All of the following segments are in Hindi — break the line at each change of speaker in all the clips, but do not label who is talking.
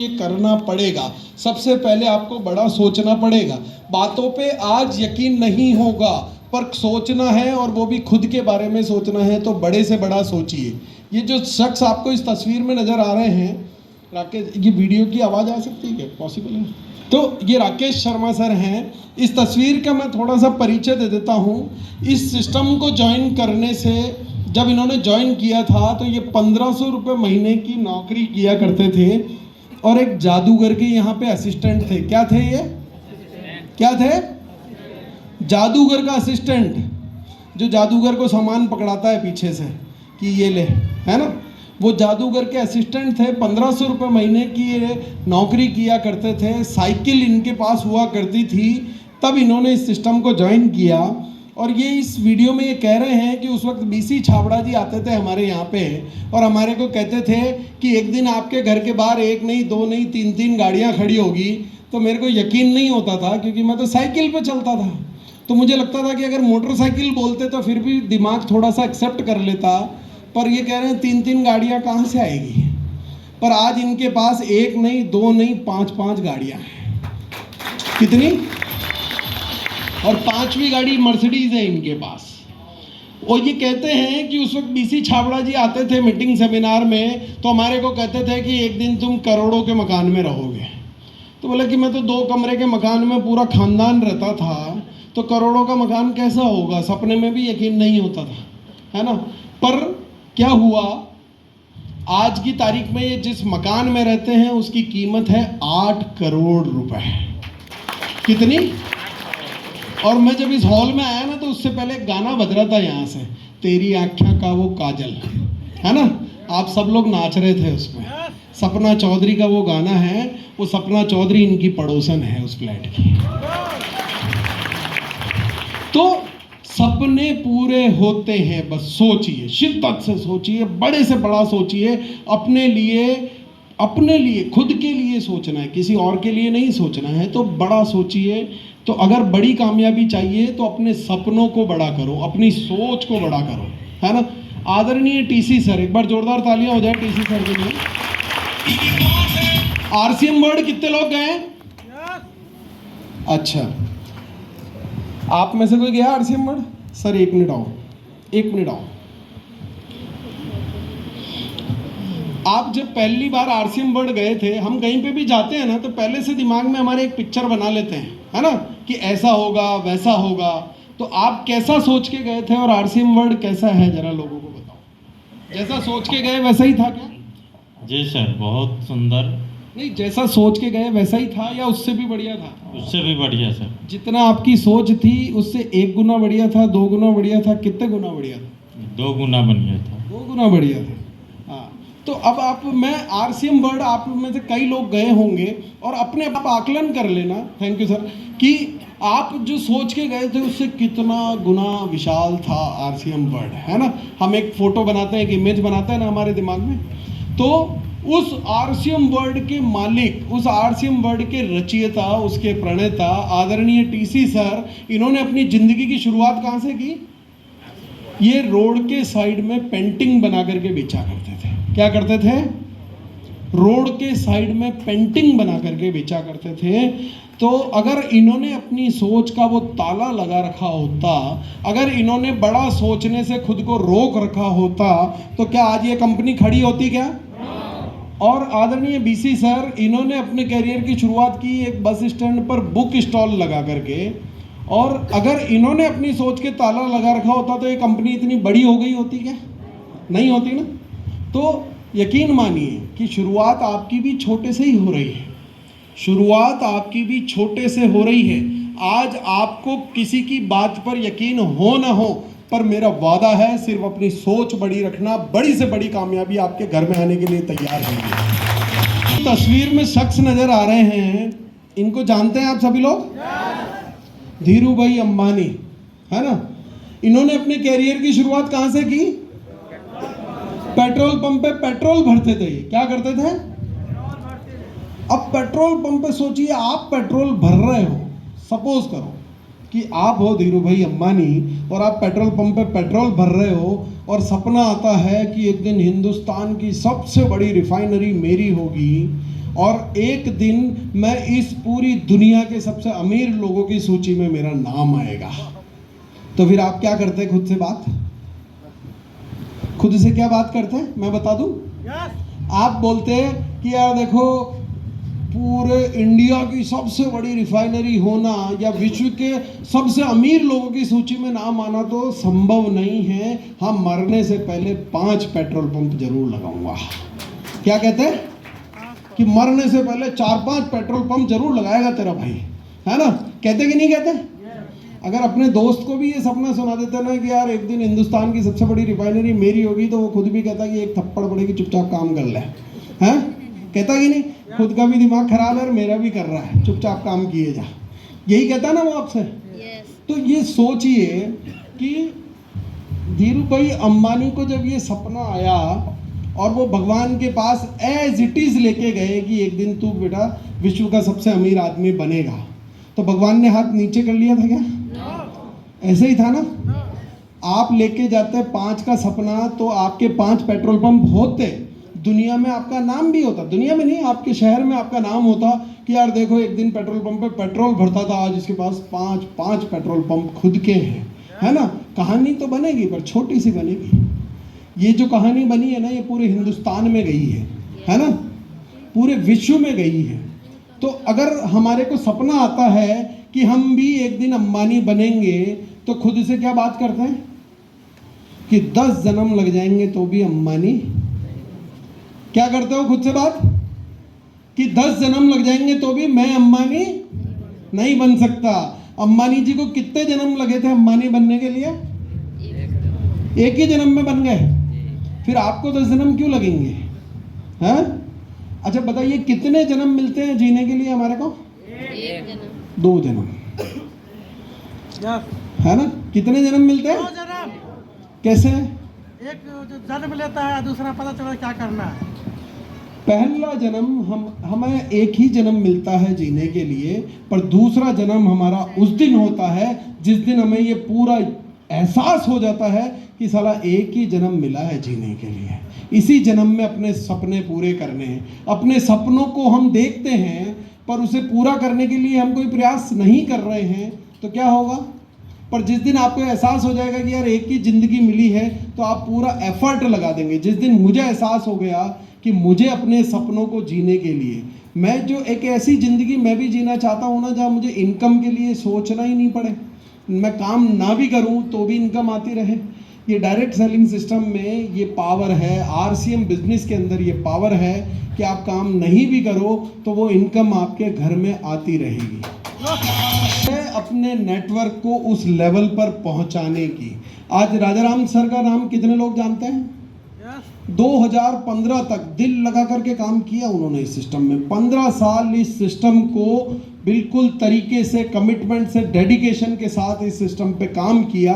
ये करना पड़ेगा। सबसे पहले आपको बड़ा सोचना पड़ेगा। बातों पे आज यकीन नहीं होगा, पर सोचना है और वो भी खुद के बारे में सोचना है, तो बड़े से बड़ा सोचिए। ये जो शख्स आपको इस तस्वीर में नज़र आ रहे हैं, राकेश, ये वीडियो की आवाज़ आ सकती है क्या? पॉसिबल है? तो ये राकेश शर्मा सर हैं। इस तस्वीर का मैं थोड़ा सा परिचय दे देता हूँ। इस सिस्टम को ज्वाइन करने से, जब इन्होंने ज्वाइन किया था तो ये 1500 रुपये महीने की नौकरी किया करते थे और एक जादूगर के यहाँ पे असिस्टेंट थे। क्या थे ये? क्या थे? जादूगर का असिस्टेंट, जो जादूगर को सामान पकड़ाता है पीछे से कि ये ले, है ना, वो जादूगर के असिस्टेंट थे। 1500 रुपये महीने की ये नौकरी किया करते थे। साइकिल इनके पास हुआ करती थी। तब इन्होंने इस सिस्टम को ज्वाइन किया और ये इस वीडियो में ये कह रहे हैं कि उस वक्त बीसी छाबड़ा जी आते थे हमारे यहाँ पे और हमारे को कहते थे कि एक दिन आपके घर के बाहर एक नहीं, दो नहीं, तीन तीन गाड़ियाँ खड़ी होगी। तो मेरे को यकीन नहीं होता था, क्योंकि मैं तो साइकिल पे चलता था। तो मुझे लगता था कि अगर मोटरसाइकिल बोलते तो फिर भी दिमाग थोड़ा सा एक्सेप्ट कर लेता, पर ये कह रहे हैं तीन तीन गाड़ियाँ कहाँ से आएगी। पर आज इनके पास एक नहीं, दो नहीं, पाँच पाँच गाड़ियाँ हैं। कितनी? और पांचवी गाड़ी मर्सिडीज है इनके पास। और ये कहते हैं कि उस वक्त बीसी छाबड़ा जी आते थे मीटिंग सेमिनार में, तो हमारे को कहते थे कि एक दिन तुम करोड़ों के मकान में रहोगे। तो बोले कि मैं तो 2 कमरे के मकान में पूरा खानदान रहता था, तो करोड़ों का मकान कैसा होगा? सपने में भी यकीन नहीं होता था, है ना। पर क्या हुआ, आज की तारीख में ये जिस मकान में रहते हैं उसकी कीमत है 8 करोड़ रुपए। कितनी? और मैं जब इस हॉल में आया ना, तो उससे पहले एक गाना बज रहा था यहाँ से, तेरी आँखों का वो काजल, है ना। आप सब लोग नाच रहे थे उसमें। सपना चौधरी का वो गाना है। वो सपना चौधरी इनकी पड़ोसन है उस फ्लैट की। तो सपने पूरे होते हैं, बस सोचिए, शिद्दत से सोचिए, बड़े से बड़ा सोचिए। अपने लिए खुद के लिए सोचना है, किसी और के लिए नहीं सोचना है। तो बड़ा सोचिए। तो अगर बड़ी कामयाबी चाहिए तो अपने सपनों को बड़ा करो, अपनी सोच को बड़ा करो, है ना। आदरणीय टीसी सर, एक बार जोरदार तालियां हो जाए टीसी सर के लिए। आरसीएम वर्ड कितने लोग गए? अच्छा, आप में से कोई गया आरसीएम वर्ड? सर 1 मिनट आओ, 1 मिनट आओ। आप जब पहली बार आरसीएम वर्ड गए थे, हम कहीं पे भी जाते हैं ना, तो पहले से दिमाग में हमारे एक पिक्चर बना लेते हैं, है ना, कि ऐसा होगा वैसा होगा। तो आप कैसा सोच के गए थे और आरसीएम वर्ड कैसा है, जरा लोगों को बताओ। जैसा सोच के गए वैसा ही था क्या?
जी सर, बहुत सुंदर।
नहीं, जैसा सोच के गए वैसा ही था या उससे भी बढ़िया था?
उससे भी बढ़िया सर। जितना
जितना आपकी सोच थी उससे 1 गुना बढ़िया था, 2 गुना बढ़िया था, कितने गुना बढ़िया था?
2 गुना बढ़िया था।
2 गुना बढ़िया था। हाँ, तो अब मैं आरसीएम वर्ड, आप में से कई लोग गए होंगे और अपने आप आकलन कर लेना, थैंक यू सर, कि आप जो सोच के गए थे उससे कितना गुना विशाल था आरसीएम वर्ड, है ना। हम एक फोटो बनाते हैं, एक इमेज बनाते हैं ना हमारे दिमाग में, तो उस आरसीएम वर्ड के मालिक, उस आरसीएम वर्ड के रचयिता, उसके प्रणेता आदरणीय टीसी सर, इन्होंने अपनी जिंदगी की शुरुआत कहाँ से की? ये रोड के साइड में पेंटिंग बना करके बेचा करते थे। क्या करते थे? रोड के साइड में पेंटिंग बना करके बेचा करते थे। तो अगर इन्होंने अपनी सोच का वो ताला लगा रखा होता, अगर इन्होंने बड़ा सोचने से खुद को रोक रखा होता, तो क्या आज ये कंपनी खड़ी होती क्या? और आदरणीय बीसी सर, इन्होंने अपने करियर की शुरुआत की एक बस स्टैंड पर बुक स्टॉल लगा करके। और अगर इन्होंने अपनी सोच के ताला लगा रखा होता तो ये कंपनी इतनी बड़ी हो गई होती क्या? नहीं होती ना। तो यकीन मानिए कि शुरुआत आपकी भी छोटे से ही हो रही है। शुरुआत आपकी भी छोटे से हो रही है। आज आपको किसी की बात पर यकीन हो ना हो, पर मेरा वादा है, सिर्फ अपनी सोच बड़ी रखना, बड़ी से बड़ी कामयाबी आपके घर में आने के लिए तैयार है। तस्वीर में शख्स नजर आ रहे हैं, इनको जानते हैं आप सभी लोग? धीरू भाई अंबानी, है ना। इन्होंने अपने कैरियर की शुरुआत कहां से की? पेट्रोल पंप पे पेट्रोल भरते थे। क्या करते थे? अब पेट्रोल पंप पे सोचिए, आप पेट्रोल भर रहे हो, सपोज करो कि आप हो धीरू भाई अंबानी और आप पेट्रोल पंप पे पेट्रोल भर रहे हो और सपना आता है कि एक दिन हिंदुस्तान की सबसे बड़ी रिफाइनरी मेरी होगी और एक दिन मैं इस पूरी दुनिया के सबसे अमीर लोगों की सूची में मेरा नाम आएगा। तो फिर आप क्या करते हैं? खुद से बात, खुद से क्या बात करते हैं मैं बता दूं? आप बोलते हैं कि यार देखो, पूरे इंडिया की सबसे बड़ी रिफाइनरी होना या विश्व के सबसे अमीर लोगों की सूची में नाम आना तो संभव नहीं है। हम मरने से पहले 5 पेट्रोल पंप जरूर लगाऊंगा। क्या कहते हैं कि मरने से पहले 4-5 पेट्रोल पंप जरूर लगाएगा तेरा भाई, है ना? कहते कि नहीं कहते? अगर अपने दोस्त को भी ये सपना सुना देते ना कि यार एक दिन हिंदुस्तान की सबसे बड़ी रिफाइनरी मेरी होगी, तो वो खुद भी कहता कि एक थप्पड़ पड़ेगी, चुपचाप काम कर ले, हैं? कहता कि नहीं? खुद का भी दिमाग खराब है और मेरा भी कर रहा है, चुपचाप काम किए जा। यही कहता ना वो आपसे? तो ये सोचिए कि धीरू भाई अंबानी को जब ये सपना आया और वो भगवान के पास एज इट इज लेके गए कि एक दिन तू बेटा विश्व का सबसे अमीर आदमी बनेगा, तो भगवान ने हाथ नीचे कर लिया था क्या? ऐसे ही था ना? आप लेके जाते 5 का सपना तो आपके 5 पेट्रोल पंप होते, दुनिया में आपका नाम भी होता, दुनिया में नहीं आपके शहर में आपका नाम होता कि यार देखो एक दिन पेट्रोल पंप पे पेट्रोल भरता था, आज इसके पास 5 पेट्रोल पंप खुद के हैं, है ना? कहानी तो बनेगी पर छोटी सी बनेगी। ये जो कहानी बनी है ना, ये पूरे हिंदुस्तान में गई है ना? पूरे विश्व में गई है। तो अगर हमारे को सपना आता है कि हम भी एक दिन अंबानी बनेंगे, तो खुद से क्या बात करते हैं कि 10 जन्म लग जाएंगे तो भी अंबानी। क्या करते हो खुद से बात कि 10 जन्म लग जाएंगे तो भी मैं अंबानी नहीं बन सकता। अंबानी जी को कितने जन्म लगे थे अंबानी बनने के लिए? एक ही जन्म में बन गए, फिर आपको 10 जन्म क्यों लगेंगे? हैं? अच्छा बताइए, कितने जन्म मिलते हैं जीने के लिए हमारे को? 2 जन्म, है ना? कितने जन्म मिलते हैं?
2 जन्म।
कैसे?
एक जन्म लेता है, दूसरा पता चला क्या करना है।
पहला जन्म हमें एक ही जन्म मिलता है जीने के लिए, पर दूसरा जन्म हमारा उस दिन होता है जिस दिन हमें ये पूरा एहसास हो जाता है कि साला एक ही जन्म मिला है जीने के लिए। इसी जन्म में अपने सपने पूरे करने हैं। अपने सपनों को हम देखते हैं पर उसे पूरा करने के लिए हम कोई प्रयास नहीं कर रहे हैं, तो क्या होगा? पर जिस दिन आपको एहसास हो जाएगा कि यार एक ही ज़िंदगी मिली है, तो आप पूरा एफर्ट लगा देंगे। जिस दिन मुझे एहसास हो गया कि मुझे अपने सपनों को जीने के लिए, मैं जो एक ऐसी ज़िंदगी मैं भी जीना चाहता हूँ ना, जहाँ मुझे इनकम के लिए सोचना ही नहीं पड़े, मैं काम ना भी करूँ तो भी इनकम आती रहे। ये डायरेक्ट सेलिंग सिस्टम में ये पावर है, आरसीएम बिजनेस के अंदर ये पावर है कि आप काम नहीं भी करो तो वो इनकम आपके घर में आती रहेगी। अपने नेटवर्क को उस लेवल पर पहुंचाने की, आज राजाराम सर का नाम कितने लोग जानते हैं? 2015 तक दिल लगा करके काम किया उन्होंने इस सिस्टम में। 15 साल इस सिस्टम को बिल्कुल तरीके से, कमिटमेंट से, डेडिकेशन के साथ इस सिस्टम पे काम किया।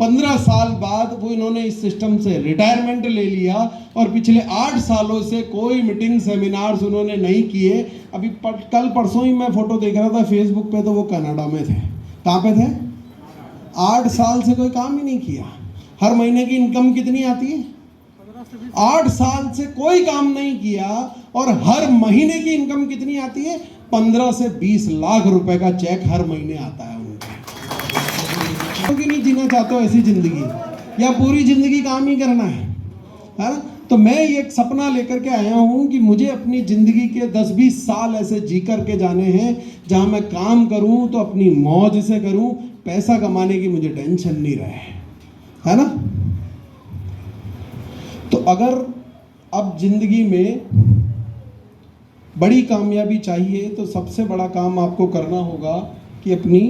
15 साल बाद वो इन्होंने इस सिस्टम से रिटायरमेंट ले लिया और पिछले 8 सालों से कोई मीटिंग सेमिनार्स उन्होंने नहीं किए। अभी कल परसों ही मैं फोटो देख रहा था फेसबुक पे, तो वो कनाडा में थे। कहाँ पे थे? 8 साल से कोई काम ही नहीं किया। हर महीने की इनकम कितनी आती है? 8 साल से कोई काम नहीं किया और हर महीने की इनकम कितनी आती है? 15 से 20 लाख रुपए का चेक हर महीने आता है उनका। क्योंकि नहीं जीना चाहते हो ऐसी जिंदगी, या पूरी जिंदगी काम ही करना है ना? तो मैं ये एक सपना लेकर के आया हूँ कि मुझे अपनी ज़िंदगी के 10-20 साल ऐसे जी करके जाने हैं जहाँ मैं काम करूँ तो अपनी मौज से करूँ, पैसा कमाने की मुझे टेंशन नहीं रहे, है ना? तो अगर अब ज़िंदगी में बड़ी कामयाबी चाहिए तो सबसे बड़ा काम आपको करना होगा कि अपनी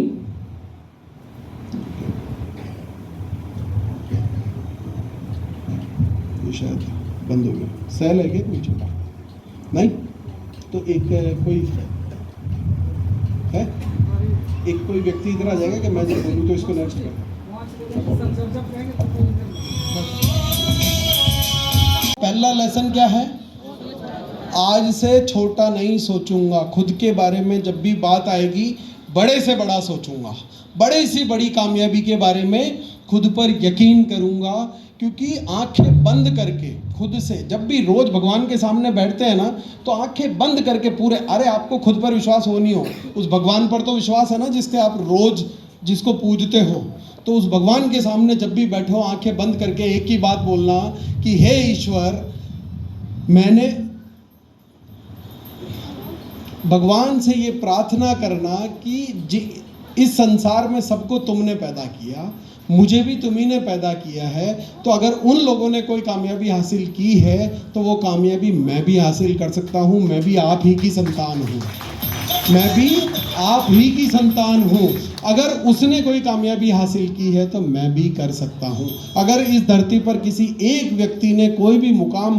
शायद बंद हो गया, सेल है क्या कोई छोटा? नहीं तो एक कोई है, एक कोई व्यक्ति इधर आ जाएगा कि मैं जब बोलूँ तो इसको नेक्स्ट कर। पहला लेसन क्या है? आज से छोटा नहीं सोचूंगा। खुद के बारे में जब भी बात आएगी बड़े से बड़ा सोचूंगा, बड़े से बड़ी कामयाबी के बारे में खुद पर यकीन करूंगा, क्योंकि आंखें बंद करके खुद से जब भी रोज भगवान के सामने बैठते हैं ना, तो आंखें बंद करके पूरे, अरे आपको खुद पर विश्वास हो नहीं हो, उस भगवान पर तो विश्वास है ना जिसके आप रोज जिसको पूजते हो, तो उस भगवान के सामने जब भी बैठो आंखें बंद करके एक ही बात बोलना कि हे ईश्वर, मैंने भगवान से ये प्रार्थना करना कि इस संसार में सबको तुमने पैदा किया, मुझे भी तुम्ही ने पैदा किया है, तो अगर उन लोगों ने कोई कामयाबी हासिल की है तो वो कामयाबी मैं भी हासिल कर सकता हूँ। मैं भी आप ही की संतान हूँ, मैं भी आप ही की संतान हूँ। अगर उसने कोई कामयाबी हासिल की है तो मैं भी कर सकता हूँ। अगर इस धरती पर किसी एक व्यक्ति ने कोई भी मुकाम